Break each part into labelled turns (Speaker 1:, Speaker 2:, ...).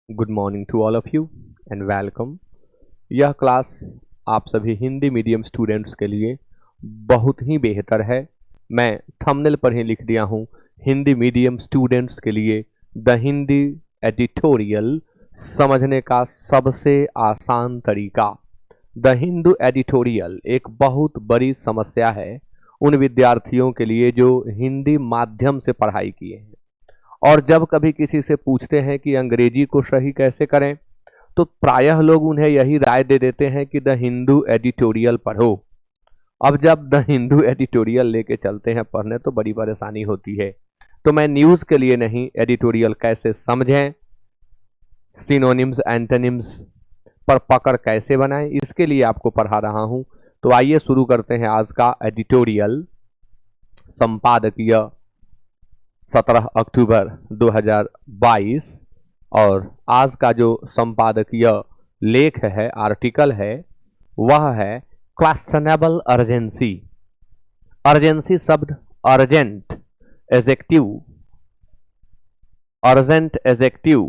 Speaker 1: Good morning to all of you and welcome. यह class आप सभी हिंदी मीडियम स्टूडेंट्स के लिए बहुत ही बेहतर है। मैं थंबनेल पर ही लिख दिया हूँ, हिंदी मीडियम स्टूडेंट्स के लिए द हिंदी एडिटोरियल समझने का सबसे आसान तरीका। द हिंदू एडिटोरियल एक बहुत बड़ी समस्या है उन विद्यार्थियों के लिए जो हिंदी माध्यम से पढ़ाई किए हैं, और जब कभी किसी से पूछते हैं कि अंग्रेजी को सही कैसे करें तो प्रायः लोग उन्हें यही राय दे देते हैं कि द हिंदू एडिटोरियल पढ़ो। अब जब द हिंदू एडिटोरियल लेके चलते हैं पढ़ने तो बड़ी परेशानी होती है। तो मैं न्यूज़ के लिए नहीं, एडिटोरियल कैसे समझें, सिनोनिम्स एंटोनिम्स पर पकड़ कैसे बनाएं, इसके लिए आपको पढ़ा रहा हूं। तो आइए शुरू करते हैं आज का एडिटोरियल। संपादकीय 17 अक्टूबर 2022, और आज का जो संपादकीय लेख है, आर्टिकल है, वह है क्वेश्चनेबल अर्जेंसी। अर्जेंसी शब्द अर्जेंट एजेक्टिव, अर्जेंट एजेक्टिव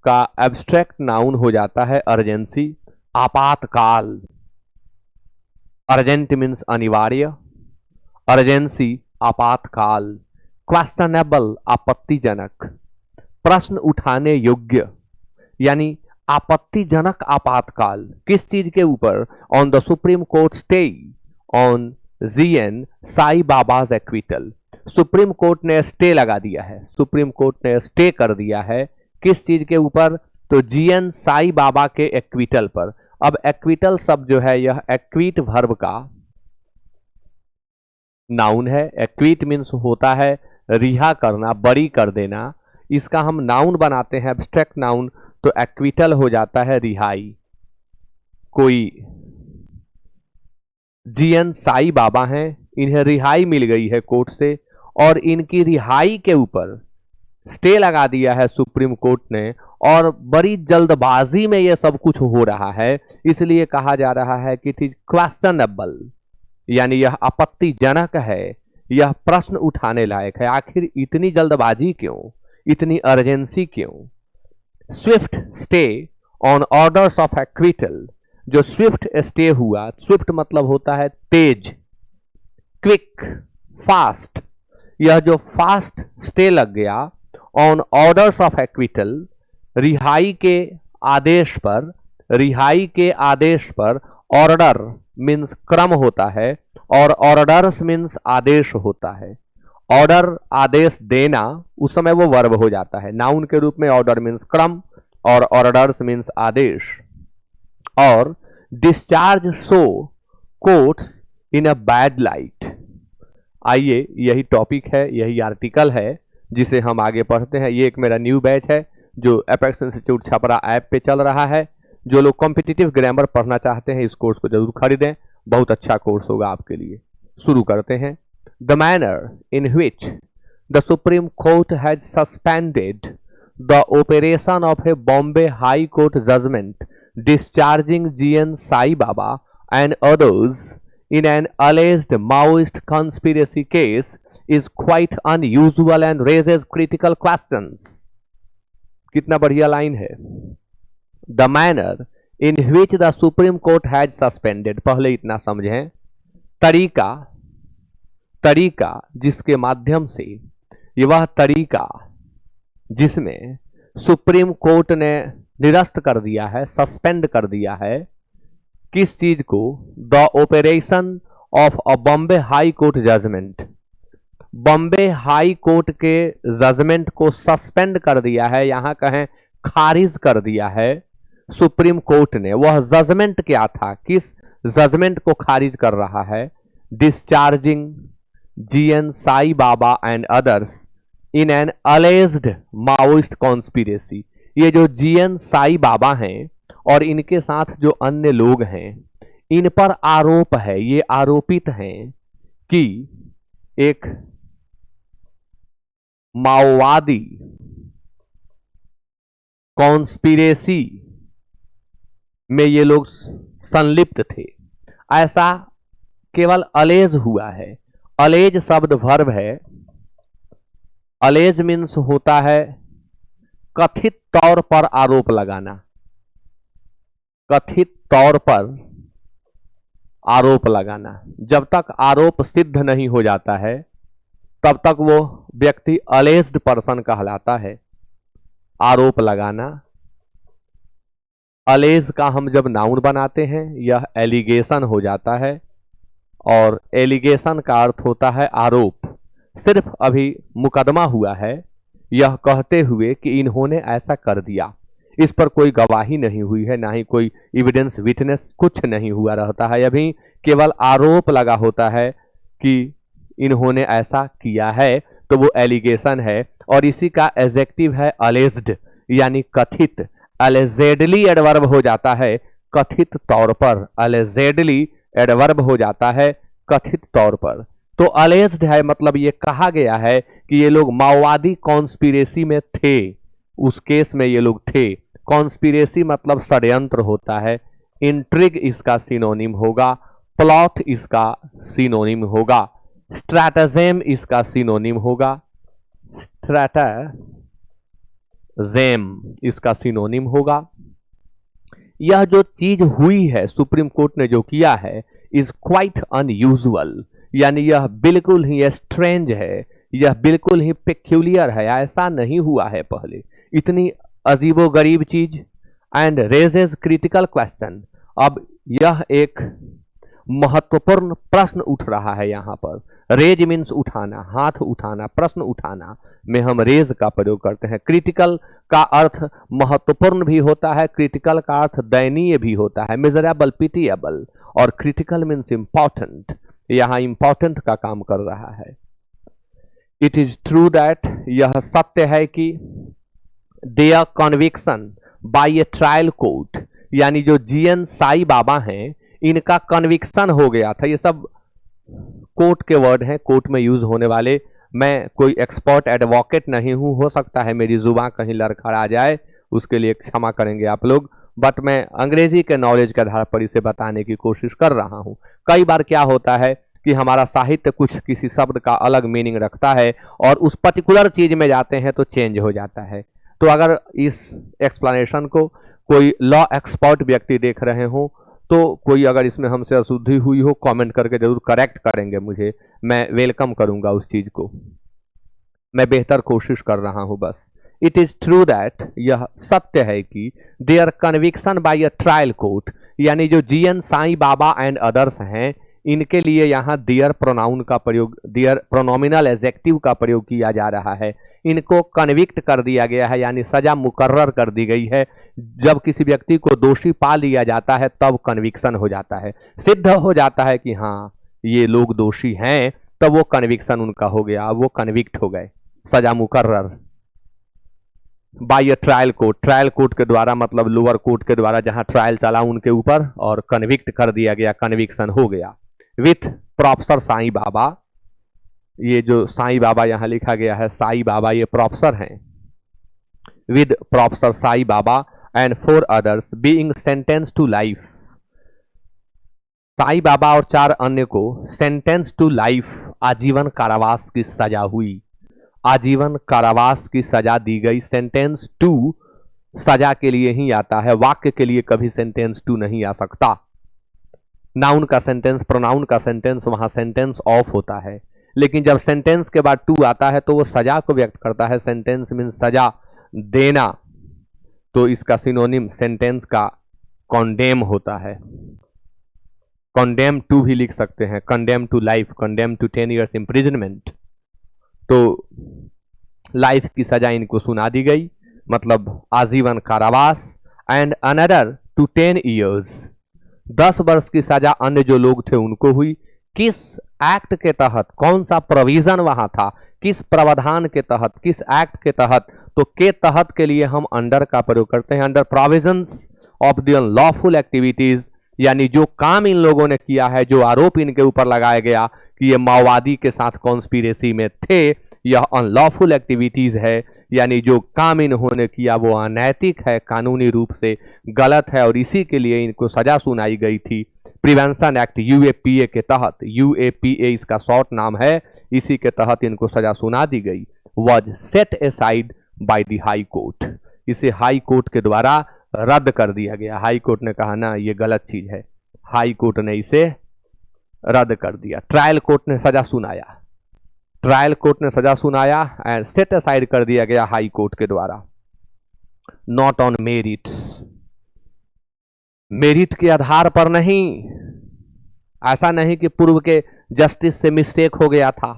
Speaker 1: का एब्स्ट्रैक्ट नाउन हो जाता है अर्जेंसी, आपातकाल। अर्जेंट मीन्स अनिवार्य, अर्जेंसी आपातकाल। क्वेश्चनेबल आपत्तिजनक, प्रश्न उठाने योग्य, यानी आपत्तिजनक आपातकाल। किस चीज के ऊपर? On the supreme court stay on GN Sai Baba's acquittal. Supreme court ने स्टे लगा दिया है, सुप्रीम कोर्ट ने स्टे कर दिया है किस चीज के ऊपर? तो जीएन साई बाबा के एक्विटल पर। अब एक्विटल शब्द जो है यह एक्विट वर्ब का नाउन है। एक्विट मीन्स होता है रिहा करना, बरी कर देना। इसका हम नाउन बनाते हैं, एब्स्ट्रैक्ट नाउन, तो एक्विटल हो जाता है रिहाई। कोई जीएन साई बाबा हैं, इन्हें रिहाई मिल गई है कोर्ट से, और इनकी रिहाई के ऊपर स्टे लगा दिया है सुप्रीम कोर्ट ने, और बड़ी जल्दबाजी में यह सब कुछ हो रहा है, इसलिए कहा जा रहा है कि इट इज क्वेश्चनेबल, यानी यह आपत्तिजनक है, यह प्रश्न उठाने लायक है। आखिर इतनी जल्दबाजी क्यों, इतनी अर्जेंसी क्यों? Swift stay on orders of acquittal. जो स्विफ्ट स्टे हुआ, स्विफ्ट मतलब होता है तेज, क्विक, फास्ट। यह जो फास्ट स्टे लग गया ऑन ऑर्डर्स ऑफ एक्विटल, रिहाई के आदेश पर, रिहाई के आदेश पर। ऑर्डर मीन्स क्रम होता है, और ऑर्डर्स मीन्स आदेश होता है। ऑर्डर आदेश देना, उस समय वो वर्ब हो जाता है नाउन के रूप में। ऑर्डर मीन्स क्रम और ऑर्डर्स मीन्स आदेश। और discharge show courts in a bad light. आइए, यही टॉपिक है, यही आर्टिकल है जिसे हम आगे पढ़ते हैं। ये एक मेरा न्यू बैच है जो एपेक्स इंस्टीट्यूट छपरा ऐप पे चल रहा है। जो लोग कॉम्पिटिटिव ग्रामर पढ़ना चाहते हैं इस कोर्स को जरूर खरीदें, बहुत अच्छा कोर्स होगा आपके लिए। शुरू करते हैं। The manner in which the supreme court has suspended the operation of a Bombay high court judgement discharging GN Sai Baba and others in an alleged Maoist conspiracy case is quite unusual and raises critical questions. कितना बढ़िया line है। The manner in which the Supreme Court has suspended, पहले इतना समझें। तरीका, तरीका जिसके माध्यम से, वह तरीका जिसमें सुप्रीम कोर्ट ने निरस्त कर दिया है, सस्पेंड कर दिया है, किस चीज को? The operation of a Bombay high court judgement. Bombay high court के जजमेंट को सस्पेंड कर दिया है, यहां कहें खारिज कर दिया है सुप्रीम कोर्ट ने। वह जजमेंट क्या था, किस जजमेंट को खारिज कर रहा है? Discharging GN Sai Baba and others in an alleged Maoist conspiracy. ये जो जीएन साई बाबा हैं और इनके साथ जो अन्य लोग हैं, इन पर आरोप है, ये आरोपित हैं कि एक माओवादी कॉन्स्पिरेसी में ये लोग संलिप्त थे। ऐसा केवल अलेज हुआ है। अलेज शब्द वर्ब है। अलेज मीन्स होता है कथित तौर पर आरोप लगाना, कथित तौर पर आरोप लगाना। जब तक आरोप सिद्ध नहीं हो जाता है तब तक वो व्यक्ति अलेज्ड पर्सन कहलाता है। आरोप लगाना, अलेज का हम जब नाउन बनाते हैं यह एलिगेशन हो जाता है, और एलिगेशन का अर्थ होता है आरोप। सिर्फ अभी मुकदमा हुआ है यह कहते हुए कि इन्होंने ऐसा कर दिया, इस पर कोई गवाही नहीं हुई है, ना ही कोई एविडेंस विटनेस, कुछ नहीं हुआ रहता है, अभी केवल आरोप लगा होता है कि इन्होंने ऐसा किया है, तो वो एलिगेशन है। और इसी का एडजेक्टिव है अलेज्ड, यानी कथित। अलेजेडली एडवर्ब हो जाता है कथित तौर पर, अलेजेडली एडवर्ब हो जाता है कथित तौर पर। तो अलेज्ड है मतलब ये कहा गया है कि ये लोग माओवादी कॉन्स्पिरेसी में थे, उस केस में ये लोग थे। कॉन्स्पिरेसी मतलब षड्यंत्र होता है, इंट्रिग इसका सिनोनिम होगा, प्लॉट इसका सिनोनिम होगा, स्ट्रैटेजेम इसका सिनोनिम होगा, स्ट्रैटेजेम इसका सिनोनिम होगा। यह जो चीज हुई है सुप्रीम कोर्ट ने जो किया है इज क्वाइट अनयूजुअल, यानी यह बिल्कुल ही स्ट्रेंज है, यह बिल्कुल ही पेक्यूलियर है, ऐसा नहीं हुआ है पहले, इतनी अजीबोगरीब चीज। एंड रेजेज क्रिटिकल क्वेश्चन, अब यह एक महत्वपूर्ण प्रश्न उठ रहा है यहाँ पर। रेज मीन्स उठाना, हाथ उठाना, प्रश्न उठाना में हम रेज का प्रयोग करते हैं। क्रिटिकल का अर्थ महत्वपूर्ण भी होता है, क्रिटिकल का अर्थ दयनीय भी होता है, मेजरेबल, पिटिएबल, और क्रिटिकल मीन्स इंपॉर्टेंट, यहाँ इंपॉर्टेंट का काम कर रहा है। इट इज ट्रू दैट, यह सत्य है कि their conviction by a trial court, यानी जो जीएन साई बाबा हैं इनका कन्विक्शन हो गया था। ये सब कोर्ट के वर्ड हैं, कोर्ट में यूज होने वाले। मैं कोई एक्सपर्ट एडवोकेट नहीं हूं, हो सकता है मेरी जुबान कहीं लड़खड़ा जाए, उसके लिए क्षमा करेंगे आप लोग, बट मैं अंग्रेजी के नॉलेज के आधार पर इसे बताने की कोशिश कर रहा हूं। कई बार क्या होता है कि हमारा साहित्य कुछ किसी शब्द का अलग मीनिंग रखता है और उस पर्टिकुलर चीज में जाते हैं तो चेंज हो जाता है। तो अगर इस एक्सप्लेनेशन को कोई लॉ एक्सपर्ट व्यक्ति देख रहे हो तो कोई अगर इसमें हमसे अशुद्धि हुई हो कमेंट करके जरूर करेक्ट करेंगे मुझे, मैं वेलकम करूंगा उस चीज को, मैं बेहतर कोशिश कर रहा हूं बस। इट इज ट्रू दैट, यह सत्य है कि their conviction by a trial court, यानी जो GN Sai Baba and others हैं इनके लिए यहाँ देयर प्रोनाउन का प्रयोग, देयर प्रोनोमिनल एडजेक्टिव का प्रयोग किया जा रहा है। इनको कन्विक्ट कर दिया गया है, यानी सजा मुकर्रर कर दी गई है। जब किसी व्यक्ति को दोषी पा लिया जाता है तब कन्विक्शन हो जाता है, सिद्ध हो जाता है कि हाँ ये लोग दोषी हैं, तब वो कन्विक्शन उनका हो गया, वो कन्विक्ट हो गए, सजा मुकर्रर by trial court. Trial court के द्वारा मतलब लोअर कोर्ट के द्वारा जहां ट्रायल चला उनके ऊपर, और कन्विक्ट कर दिया गया, कन्विक्शन हो गया। विथ प्रोफेसर साईं बाबा, ये जो साईं बाबा यहां लिखा गया है, साईं बाबा ये प्रोफेसर हैं, with professor Sai Baba and 4 others being sentence to life. Sai Baba और 4 अन्य को सेंटेंस टू लाइफ, आजीवन कारावास की सजा हुई, आजीवन कारावास की सजा दी गई। सेंटेंस टू सजा के लिए ही आता है, वाक्य के लिए कभी सेंटेंस टू नहीं आ सकता। नाउन का सेंटेंस, प्रोनाउन का सेंटेंस, वहां सेंटेंस ऑफ होता है, लेकिन जब सेंटेंस के बाद टू आता है तो वो सजा को व्यक्त करता है। सेंटेंस मीन्स सजा देना, तो इसका सिनोनिम सेंटेंस का कॉन्डेम होता है। कॉन्डेम टू भी लिख सकते हैं, condemn to life, condemn to 10 years imprisonment. तो लाइफ की सजा इनको सुना दी गई, मतलब आजीवन कारावास, एंड अनदर टू 10 years, 10 वर्ष की सजा अन्य जो लोग थे उनको हुई। किस एक्ट के तहत, कौन सा प्रोविजन वहां था, किस प्रावधान के तहत, किस एक्ट के तहत, तो के तहत के लिए हम अंडर का प्रयोग करते हैं। Under provisions of the unlawful activities, यानी जो काम इन लोगों ने किया है, जो आरोप इनके ऊपर लगाया गया कि ये माओवादी के साथ कॉन्स्पिरेसी में थे, यह अनलॉफुल एक्टिविटीज है, यानी जो काम इन्होंने किया वो अनैतिक है, कानूनी रूप से गलत है, और इसी के लिए इनको सजा सुनाई गई थी। प्रिवेंशन एक्ट यूएपीए के तहत, यूएपीए इसका शॉर्ट नाम है, इसी के तहत इनको सजा सुना दी गई। Was set aside bye the high court, इसे हाई कोर्ट के द्वारा रद्द कर दिया गया। हाई कोर्ट ने कहा ना ये गलत चीज है, हाई कोर्ट ने इसे रद्द कर दिया। ट्रायल कोर्ट ने सजा सुनाया, ट्रायल कोर्ट ने सजा सुनाया एंड सेट असाइड कर दिया गया हाई कोर्ट के द्वारा। नॉट ऑन मेरिट्स, मेरिट के आधार पर नहीं, ऐसा नहीं कि पूर्व के जस्टिस से मिस्टेक हो गया था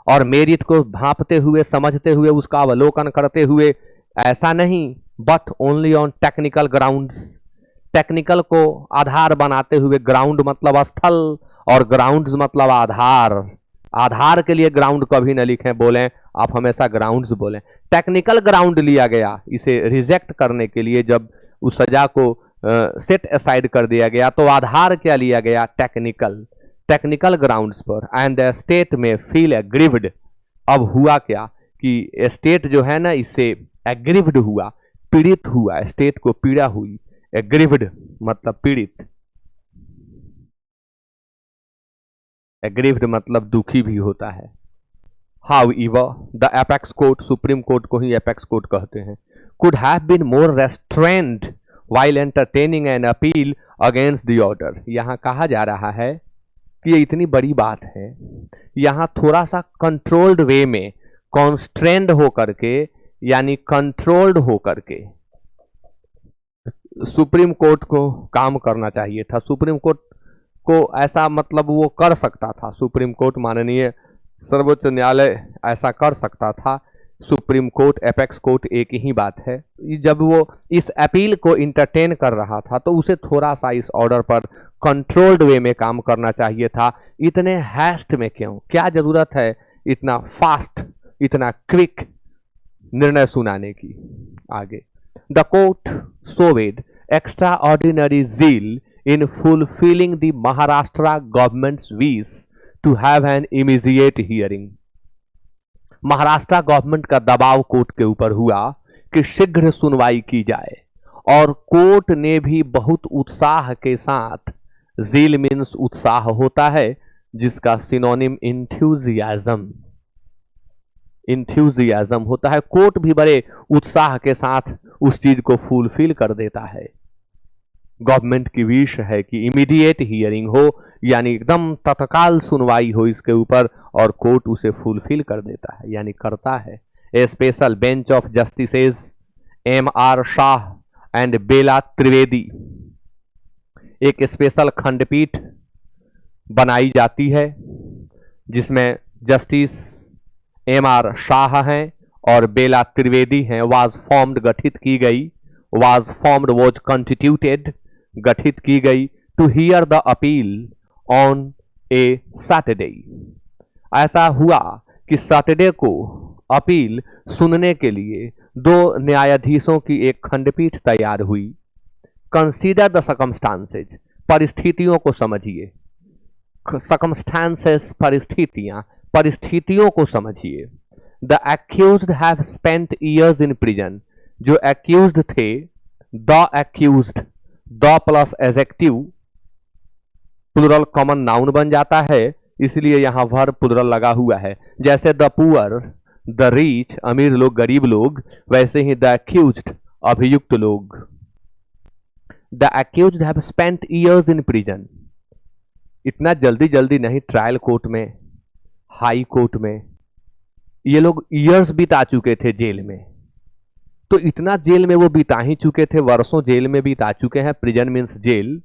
Speaker 1: और मेरिट को भांपते हुए समझते हुए उसका अवलोकन करते हुए, ऐसा नहीं, but only on technical grounds, technical को आधार बनाते हुए, ग्राउंड मतलब स्थल और ग्राउंड्स मतलब आधार, आधार के लिए ग्राउंड कभी न लिखें बोलें, आप हमेशा ग्राउंड्स बोलें। टेक्निकल ग्राउंड लिया गया इसे रिजेक्ट करने के लिए, जब उस सजा को सेट असाइड कर दिया गया तो आधार क्या लिया गया, टेक्निकल, टेक्निकल ग्राउंड्स पर। एंड द स्टेट में फील एग्रीव्ड, अब हुआ क्या कि स्टेट जो है ना इससे एग्रीव्ड हुआ, पीड़ित हुआ, स्टेट को पीड़ा हुई, एग्रीव्ड मतलब पीड़ित, एग्रीव्ड मतलब दुखी भी होता है। However the apex court, supreme court को ही एपेक्स कोर्ट कहते हैं, could have been more restrained while entertaining an appeal against the order। यहां कहा जा रहा है कि ये इतनी बड़ी बात है, यहां थोड़ा सा कंट्रोल्ड वे में, कॉन्स्ट्रेंड होकर के यानी कंट्रोल्ड होकर के सुप्रीम कोर्ट को काम करना चाहिए था। सुप्रीम कोर्ट को ऐसा मतलब वो कर सकता था, सुप्रीम कोर्ट माननीय सर्वोच्च न्यायालय ऐसा कर सकता था। सुप्रीम कोर्ट एपेक्स कोर्ट एक ही बात है। जब वो इस अपील को इंटरटेन कर रहा था तो उसे थोड़ा सा इस ऑर्डर पर कंट्रोल्ड वे में काम करना चाहिए था। इतने हैस्ट में क्यों, क्या जरूरत है इतना फास्ट, इतना क्विक निर्णय सुनाने की। आगे, the court showed extraordinary zeal in fulfilling the Maharashtra government's wish to have an immediate hearing। Maharashtra government का दबाव कोर्ट के ऊपर हुआ कि शीघ्र सुनवाई की जाए और कोर्ट ने भी बहुत उत्साह के साथ, zeal मीन्स उत्साह होता है जिसका सिनोनिम इंथ्यूजियाज्म, इंथ्यूजियाज्म होता है। कोर्ट भी बड़े उत्साह के साथ उस चीज को फुलफिल कर देता है। गवर्नमेंट की विश है कि इमीडिएट हियरिंग हो, यानी एकदम तत्काल सुनवाई हो इसके ऊपर, और कोर्ट उसे फुलफिल कर देता है यानी करता है। A special bench of justices M R. Shah and Bela Trivedi, एक स्पेशल खंडपीठ बनाई जाती है जिसमें जस्टिस एम.आर. शाह हैं और बेला त्रिवेदी हैं। वाज फॉर्म्ड, गठित की गई, वाज फॉर्म्ड वाज कॉन्स्टिट्यूटेड, गठित की गई, to hear the appeal on a Saturday. ऐसा हुआ कि सैटरडे को अपील सुनने के लिए 2 न्यायाधीशों की एक खंडपीठ तैयार हुई। कंसीडर द सर्कमस्टांसेस, परिस्थितियों को समझिए, सर्कमस्टांसेस परिस्थितियां, परिस्थितियों को समझिए। The accused have spent years in prison, जो एक्यूज्ड थे, the accused, the plus adjective plural common noun बन जाता है, इसलिए यहां वर्ब प्लुरल लगा हुआ है। जैसे द पुअर, द रिच अमीर लोग, गरीब लोग, वैसे ही द एक्यूज्ड अभियुक्त लोग। The accused have spent years in prison, इतना जल्दी जल्दी नहीं, ट्रायल कोर्ट में, हाई कोर्ट में ये लोग ईयर्स बिता चुके थे जेल में। तो इतना जेल में वो बिता ही चुके थे, वर्षों जेल में बिता चुके हैं, प्रिजन मीन्स जेल।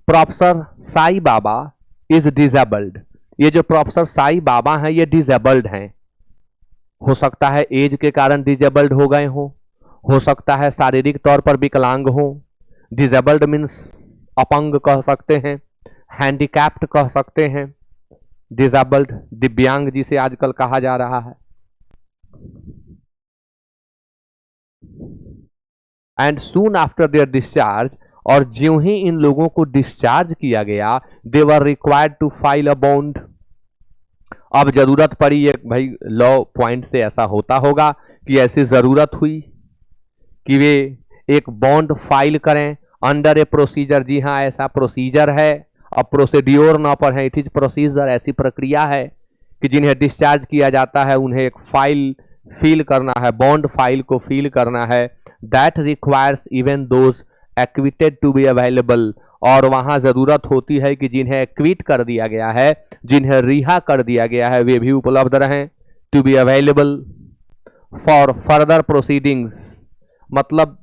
Speaker 1: Professor Sai Baba is disabled, ये जो प्रोफेसर साई बाबा हैं ये डिसेबल्ड हैं। हो सकता है एज के कारण डिसेबल्ड हो गए हो सकता है शारीरिक तौर पर विकलांग हो। डिसेबल्ड मीन्स अपंग कह सकते हैं, हैंडीकैप्ड कह सकते हैं, डिसेबल्ड दिव्यांग जिसे आजकल कहा जा रहा है। And soon after their discharge, और ज्यों ही इन लोगों को डिस्चार्ज किया गया, they were required to file a bond. अब जरूरत पड़ी, एक भाई लॉ पॉइंट से ऐसा होता होगा कि ऐसी जरूरत हुई कि वे एक बॉन्ड फाइल करें अंडर ए प्रोसीजर। जी हाँ, ऐसा प्रोसीजर है, अब प्रोसीड्योर ना पढ़ें, इट इज प्रोसीजर, ऐसी प्रक्रिया है कि जिन्हें डिस्चार्ज किया जाता है उन्हें एक फाइल फिल करना है, बॉन्ड फाइल को फिल करना है। That requires even those acquitted to be available, और वहां जरूरत होती है कि जिन्हें एक्विट कर दिया गया है, जिन्हें रिहा कर दिया गया है, वे भी उपलब्ध रहें। To be available for further proceedings, मतलब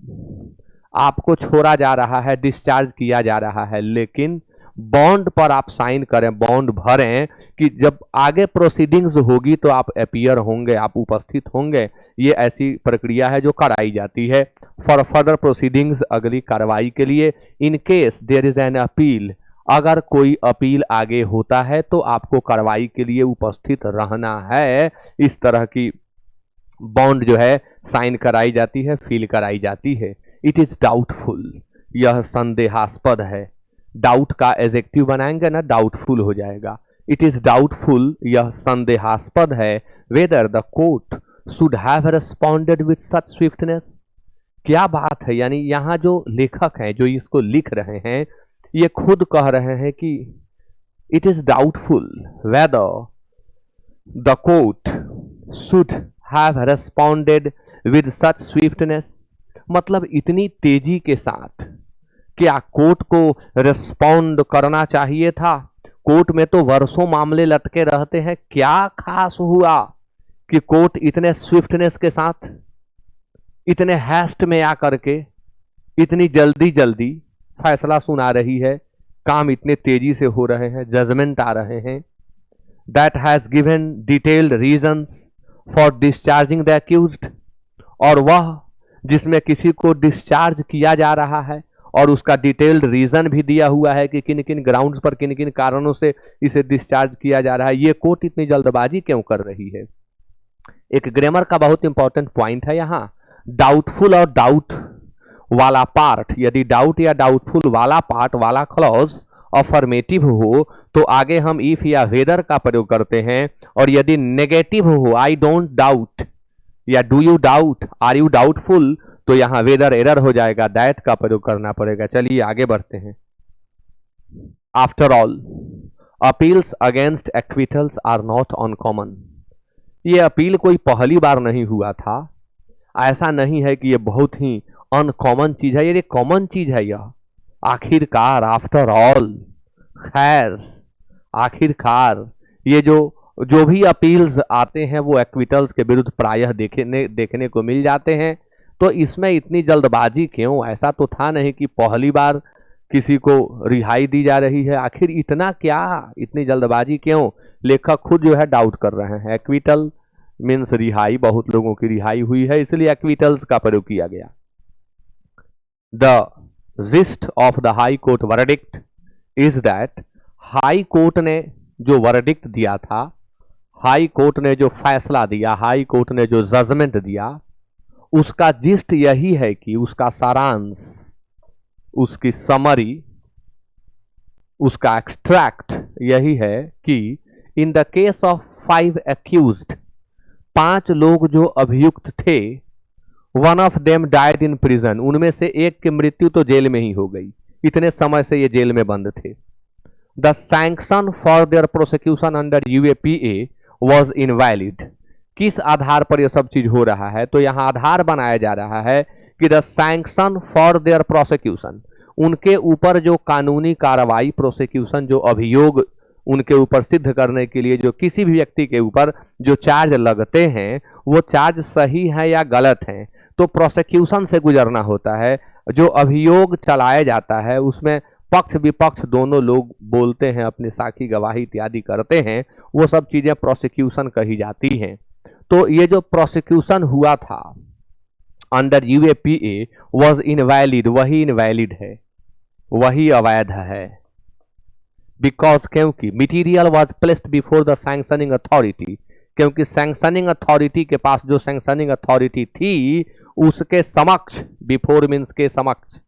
Speaker 1: आपको छोड़ा जा रहा है, डिस्चार्ज किया जा रहा है, लेकिन बॉन्ड पर आप साइन करें, बॉन्ड भरें कि जब आगे प्रोसीडिंग्स होगी तो आप अपीयर होंगे, आप उपस्थित होंगे। ये ऐसी प्रक्रिया है जो कराई जाती है फॉर फर्दर प्रोसीडिंग्स, अगली कार्रवाई के लिए। In case there is an appeal, अगर कोई अपील आगे होता है तो आपको कार्रवाई के लिए उपस्थित रहना है। इस तरह की बॉन्ड जो है साइन कराई जाती है, फील कराई जाती है। इट इज डाउटफुल, यह संदेहास्पद है। डाउट का एडजेक्टिव बनाएंगे ना, डाउटफुल हो जाएगा। इट इज डाउटफुल, यह संदेहास्पद है। Whether the court should have responded with such swiftness, क्या बात है, यानी यहाँ जो लेखक हैं जो इसको लिख रहे हैं, ये खुद कह रहे हैं कि it is doubtful whether the court should have responded with such swiftness, मतलब इतनी तेजी के साथ क्या कोर्ट को रिस्पॉन्ड करना चाहिए था? कोर्ट में तो वर्षों मामले लटके रहते हैं, क्या खास हुआ कि कोर्ट इतने स्विफ्टनेस के साथ, इतने हैस्ट में आकर के इतनी जल्दी जल्दी फैसला सुना रही है, काम इतने तेजी से हो रहे हैं, जजमेंट आ रहे हैं। That has given detailed reasons for discharging the accused, और वह जिसमें किसी को डिस्चार्ज किया जा रहा है और उसका डिटेल्ड रीजन भी दिया हुआ है कि किन किन ग्राउंड्स पर, किन किन कारणों से इसे डिस्चार्ज किया जा रहा है। ये कोर्ट इतनी जल्दबाजी क्यों कर रही है? एक ग्रामर का बहुत इंपॉर्टेंट पॉइंट है यहाँ, डाउटफुल और डाउट वाला पार्ट, यदि डाउट या डाउटफुल वाला पार्ट वाला क्लॉज अफर्मेटिव हो तो आगे हम इफ या वेदर का प्रयोग करते हैं, और यदि नेगेटिव हो, आई डोंट डाउट या do you doubt, are you doubtful, तो यहां वेदर एरर हो जाएगा, दैट का प्रयोग करना पड़ेगा। चलिए आगे बढ़ते हैं। After all appeals against acquittals are not uncommon, ये अपील कोई पहली बार नहीं हुआ था, ऐसा नहीं है कि ये बहुत ही अनकॉमन चीज है, ये कॉमन चीज है। यह आखिरकार, आफ्टर ऑल, खैर, आखिरकार, ये जो भी अपील्स आते हैं वो एक्विटल्स के विरुद्ध प्रायः देखने को मिल जाते हैं। तो इसमें इतनी जल्दबाजी क्यों? ऐसा तो था नहीं कि पहली बार किसी को रिहाई दी जा रही है, आखिर इतना क्या, इतनी जल्दबाजी क्यों? लेखक खुद जो है डाउट कर रहे हैं। एक्विटल मीन्स रिहाई, बहुत लोगों की रिहाई हुई है, इसलिए एक्विटल्स का प्रयोग किया गया। The gist of the high court verdict is that, high court ने जो वर्डिक्ट दिया था, हाई कोर्ट ने जो फैसला दिया, हाई कोर्ट ने जो जजमेंट दिया, उसका जिस्ट यही है कि, उसका सारांश, उसकी समरी, उसका एक्सट्रैक्ट यही है कि इन द केस ऑफ 5 एक्यूज्ड, 5 लोग जो अभियुक्त थे, one of them died in prison, उनमें से एक की मृत्यु तो जेल में ही हो गई, इतने समय से ये जेल में बंद थे। The sanction for their prosecution under UAPA was invalid, किस आधार पर यह सब चीज हो रहा है? तो यहां आधार बनाया जा रहा है कि the sanction for their prosecution, उनके ऊपर जो कानूनी कार्रवाई, प्रोसिक्यूशन, जो अभियोग उनके ऊपर सिद्ध करने के लिए जो किसी भी व्यक्ति के ऊपर जो चार्ज लगते हैं, वो चार्ज सही है या गलत हैं, तो प्रोसिक्यूशन से गुजरना होता है। जो अभियोग चलाया जाता है उसमें पक्ष विपक्ष दोनों लोग बोलते हैं, अपनी साक्षी गवाही इत्यादि करते हैं, वो सब चीजें प्रोसिक्यूशन कही जाती हैं। तो ये जो प्रोसिक्यूशन हुआ था अंडर यूएपीए वाज इनवैलिड, वही इनवैलिड है, वही अवैध है। बिकॉज, क्योंकि material was placed before the sanctioning authority, क्योंकि सैंक्शनिंग अथॉरिटी के पास जो सैंक्शनिंग अथॉरिटी थी उसके समक्ष, बिफोर मीन्स के समक्ष,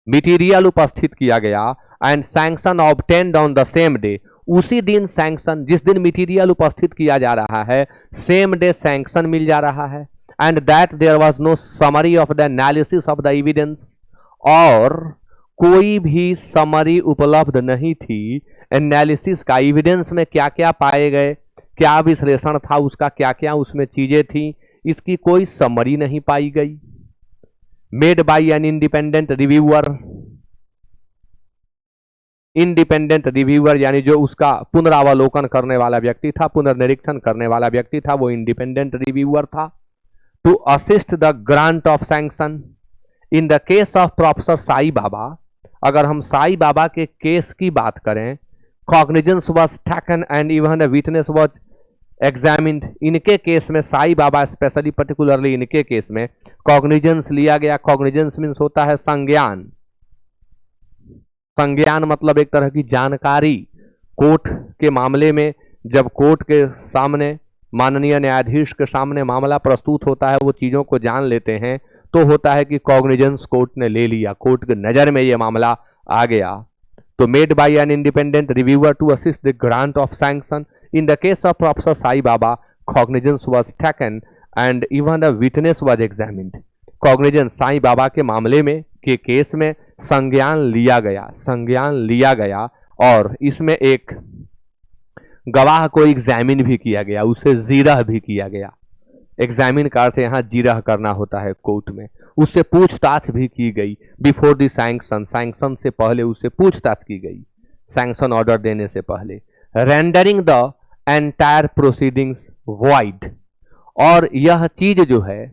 Speaker 1: मटीरियल उपस्थित किया गया, and sanction obtained on the same day, उसी दिन सैंक्शन, जिस दिन मटीरियल उपस्थित किया जा रहा है, सेम डे सैंक्शन मिल जा रहा है। And that there was no summary of the analysis of the evidence, और कोई भी समरी उपलब्ध नहीं थी एनालिसिस का, एविडेंस में क्या क्या पाए गए, क्या विश्लेषण था उसका, क्या क्या उसमें चीजें थी, इसकी कोई समरी नहीं पाई गई। Made by an independent reviewer, independent reviewer यानी जो उसका पुनरावलोकन करने वाला व्यक्ति था, पुनर्निरीक्षण करने वाला व्यक्ति था, वो इंडिपेंडेंट रिव्यूअर था। To assist the grant of sanction in the case of professor Sai Baba, अगर हम साई बाबा के केस की बात करें, cognizance was taken and even the witness was examined, इनके केस में साई बाबा स्पेशली पर्टिकुलरली इनके केस में कॉग्निजेंस लिया गया। कॉग्निजेंस मीन्स होता है संज्ञान, संज्ञान मतलब एक तरह की जानकारी। कोर्ट के मामले में जब कोर्ट के सामने माननीय न्यायाधीश के सामने मामला प्रस्तुत होता है, वो चीजों को जान लेते हैं, तो होता है कि कॉग्निजेंस कोर्ट ने ले लिया, कोर्ट की नजर में ये मामला आ गया। तो made by an independent reviewer to assist the grant of sanction in the case of professor Sai Baba, cognizance was taken and even the witness was examined. Cognizance Sai Baba के मामले में के केस में संज्ञान लिया गया, संज्ञान लिया गया, और इसमें एक गवाह को एग्जामिन भी किया गया, उसे जीरह भी किया गया। एग्जामिन का अर्थ यहाँ जीरह करना होता है कोर्ट में। उससे पूछताछ भी की गई बिफोर द सैंक्शन, सैंक्शन से पहले उससे पूछताछ की गई, सैंक्शन ऑर्डर देने से पहले। Rendering the entire proceedings void, और यह चीज जो है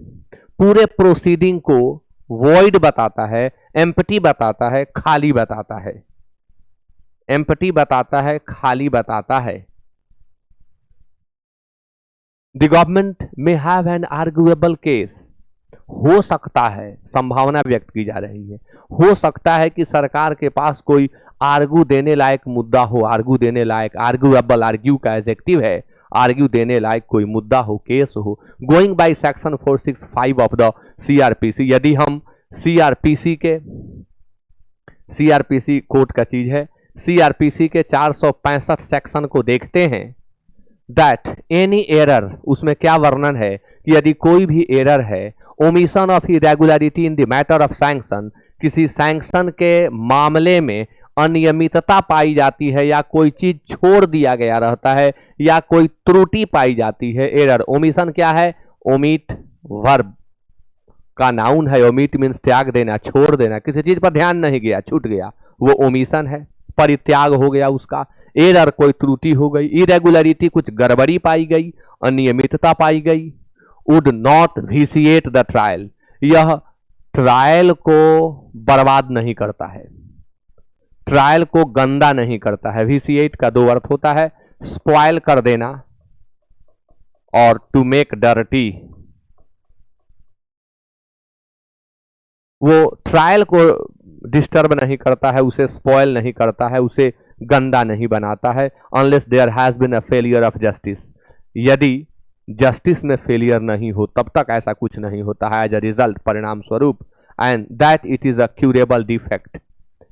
Speaker 1: पूरे प्रोसीडिंग को वॉइड बताता है, एम्प्टी बताता है, खाली बताता है, एम्प्टी बताता है, खाली बताता है। द गवर्नमेंट में हैव एन आर्गुएबल केस, हो सकता है, संभावना व्यक्त की जा रही है, हो सकता है कि सरकार के पास कोई आर्गू देने लायक मुद्दा हो, आर्गू देने लायक, आर्गुएबल, आर्ग्यू का एडजेक्टिव है, आर्ग्यू देने लायक कोई मुद्दा हो, केस हो। Going by section 465 of the CrPC, यदि हम सीआरपीसी के, सीआरपीसी कोर्ट का चीज है, सीआरपीसी के 465 सेक्शन को देखते हैं, दैट एनी एरर, उसमें क्या वर्णन है कि यदि कोई भी एरर है, omission of irregularity in the matter of sanction, किसी सैंक्शन के मामले में अनियमितता पाई जाती है या कोई चीज छोड़ दिया गया रहता है या कोई त्रुटि पाई जाती है, एरर। ओमिशन क्या है? ओमिट वर्ब का नाउन है, ओमिट मीन्स त्याग देना, छोड़ देना, किसी चीज पर ध्यान नहीं गया, छूट गया, वो ओमिशन है, परित्याग हो गया उसका। एरर कोई त्रुटि हो गई, इरेगुलरिटी कुछ गड़बड़ी पाई गई, अनियमितता पाई गई। वुड नॉट विसिएट द ट्रायल, यह ट्रायल को बर्बाद नहीं करता है, ट्रायल को गंदा नहीं करता है। विसिएट का दो अर्थ होता है, स्पॉइल कर देना और टू मेक डर्टी। वो ट्रायल को डिस्टर्ब नहीं करता है, उसे स्पॉइल नहीं करता है, उसे गंदा नहीं बनाता है। Unless there has been a failure of justice, यदि जस्टिस में फेलियर नहीं हो तब तक ऐसा कुछ नहीं होता है एज अ रिजल्ट, परिणाम स्वरूप। And that it is a curable defect,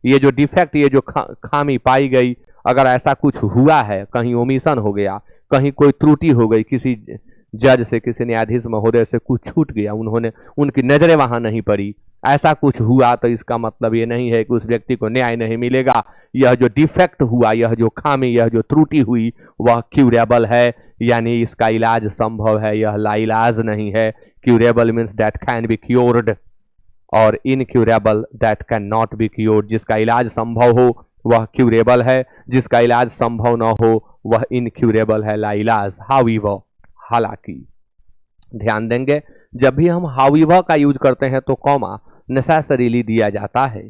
Speaker 1: ये जो डिफेक्ट, ये जो खामी पाई गई, अगर ऐसा कुछ हुआ है, कहीं ओमिशन हो गया, कहीं कोई त्रुटि हो गई, किसी जज से, किसी न्यायाधीश महोदय से कुछ छूट गया, उन्होंने, उनकी नजरें वहां नहीं पड़ी, ऐसा कुछ हुआ, तो इसका मतलब ये नहीं है कि उस व्यक्ति को न्याय नहीं मिलेगा। यह जो डिफेक्ट हुआ, यह जो खामी, यह जो त्रुटि हुई, वह क्यूरेबल है, यानी इसका इलाज संभव है, यह लाइलाज नहीं है। Curable means that can be cured, और incurable that can not be cured, जिसका इलाज संभव हो वह क्यूरेबल है, जिसका इलाज संभव न हो वह इनक्यूरेबल है, लाइलाज। हाउएवर, हालांकि, ध्यान देंगे जब भी हम हाउएवर का यूज करते हैं तो कॉमा नेसेसरीली दिया जाता है।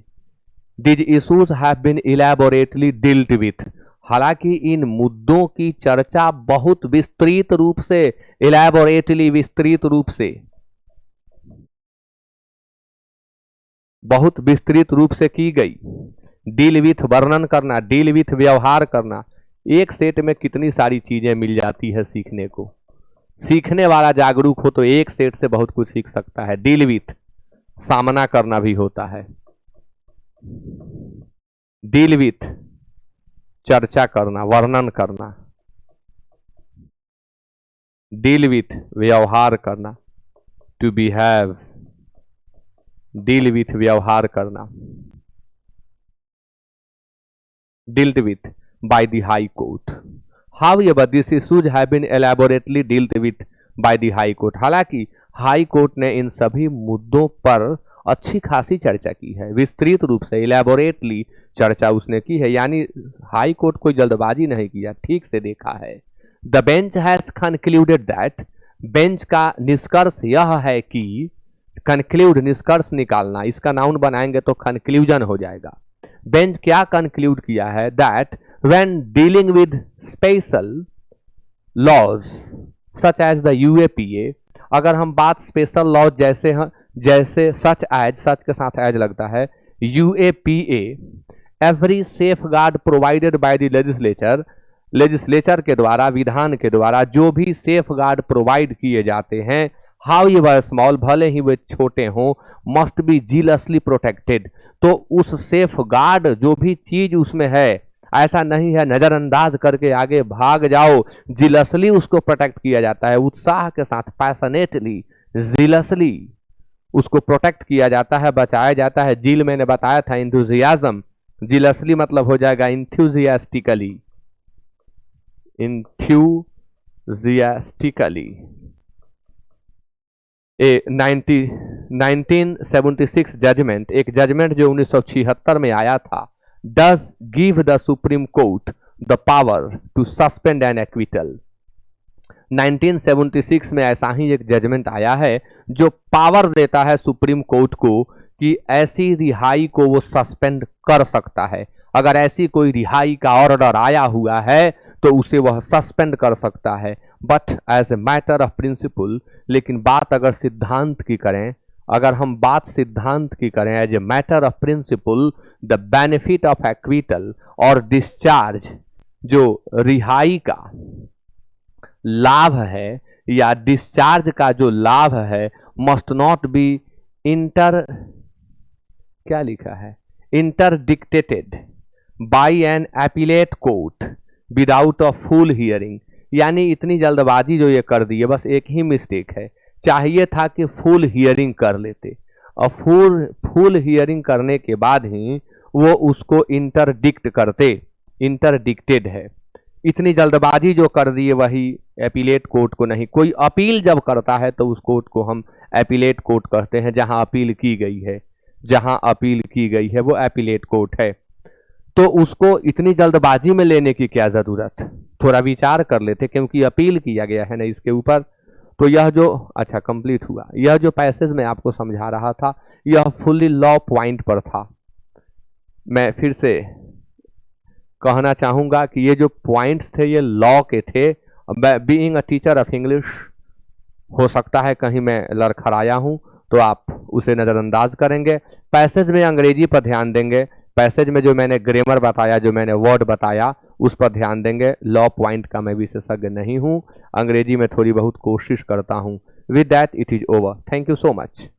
Speaker 1: These issues have been elaborately dealt with, हालांकि इन मुद्दों की चर्चा बहुत विस्तृत रूप से, इलैबोरेटली विस्तृत रूप से, बहुत विस्तृत रूप से की गई। डील विथ वर्णन करना, डील विथ व्यवहार करना, एक सेट में कितनी सारी चीजें मिल जाती है सीखने को। सीखने वाला जागरूक हो तो एक सेट से बहुत कुछ सीख सकता है। डील विथ सामना करना भी होता है, डील विथ चर्चा करना, वर्णन करना, डील विथ व्यवहार करना, टू बिहेव, डील विथ व्यवहार करना, dealt with by the high court. However this issues have been elaborately dealt with by the high court, हालांकि हाई कोर्ट ने इन सभी मुद्दों पर अच्छी खासी चर्चा की है, विस्तृत रूप से इलेबोरेटली चर्चा उसने की है, यानी हाई कोर्ट कोई जल्दबाजी नहीं किया, ठीक से देखा है। The bench has concluded that, bench का निष्कर्ष यह है कि, कंक्लूड निष्कर्ष निकालना, इसका नाउन बनाएंगे तो कंक्लूजन हो जाएगा। बेंच क्या कंक्लूड किया है, that when dealing with special laws such as the UAPA, अगर हम बात स्पेशल लॉज जैसे सच एज, सच के साथ एज लगता है, UAPA, every safe guard provided by the legislature, legislature के द्वारा, विधान के द्वारा जो भी सेफ गार्ड प्रोवाइड किए जाते हैं, हाउ एवर स्मॉल, भले ही वे छोटे हों, मस्ट बी जीलसली प्रोटेक्टेड, तो उस सेफ गार्ड जो भी चीज उसमें है, ऐसा नहीं है नजरअंदाज करके आगे भाग जाओ, जीलसली उसको प्रोटेक्ट किया जाता है, उत्साह के साथ, पैशनेटली, जीलसली उसको प्रोटेक्ट किया जाता है, बचाया जाता है। जील मैंने बताया था इंथुजियाज्म, जीलसली मतलब हो जाएगा इंथ्यूजियास्टिकली, इंथ्यूजियास्टिकली। 1976 जजमेंट, एक जजमेंट जो 1976 में आया था, does give the supreme court the power to suspend an acquittal. 1976 में ऐसा ही एक जजमेंट आया है जो पावर देता है सुप्रीम कोर्ट को कि ऐसी रिहाई को वो सस्पेंड कर सकता है। अगर ऐसी कोई रिहाई का ऑर्डर आया हुआ है तो उसे वह सस्पेंड कर सकता है, but as a matter of principle, लेकिन बात अगर सिद्धांत की करें, अगर हम बात सिद्धांत की करें, as a matter of principle, the benefit of acquittal और डिस्चार्ज, जो रिहाई का लाभ है या डिस्चार्ज का जो लाभ है, मस्ट नॉट बी क्या लिखा है, interdicted by an appellate court without a full hearing, यानी इतनी जल्दबाजी जो ये कर दी है, बस एक ही मिस्टेक है, चाहिए था कि फुल हियरिंग कर लेते, और फुल हियरिंग करने के बाद ही वो उसको इंटरडिक्ट करते, इंटरडिक्टेड है, इतनी जल्दबाजी जो कर दी है वही अपीलेट कोर्ट को नहीं। कोई अपील जब करता है तो उस कोर्ट को हम अपीलेट कोर्ट कहते हैं, जहां अपील की गई है, जहां अपील की गई है वो अपीलेट कोर्ट है। तो उसको इतनी जल्दबाजी में लेने की क्या जरूरत, थोड़ा विचार कर लेते, क्योंकि अपील किया गया है ना इसके ऊपर। तो यह जो, अच्छा कंप्लीट हुआ, यह जो पैसेज मैं आपको समझा रहा था यह फुल्ली लॉ पॉइंट पर था। मैं फिर से कहना चाहूंगा कि ये जो पॉइंट्स थे ये लॉ के थे। Being a teacher of English, हो सकता है कहीं मैं लड़खड़ाया हूं तो आप उसे नजरअंदाज करेंगे। पैसेज में अंग्रेजी पर ध्यान देंगे, पैसेज में जो मैंने ग्रामर बताया, जो मैंने वर्ड बताया उस पर ध्यान देंगे। लॉ पॉइंट का मैं विशेषज्ञ नहीं हूं, अंग्रेजी में थोड़ी बहुत कोशिश करता हूं। With that it is over, thank you so much.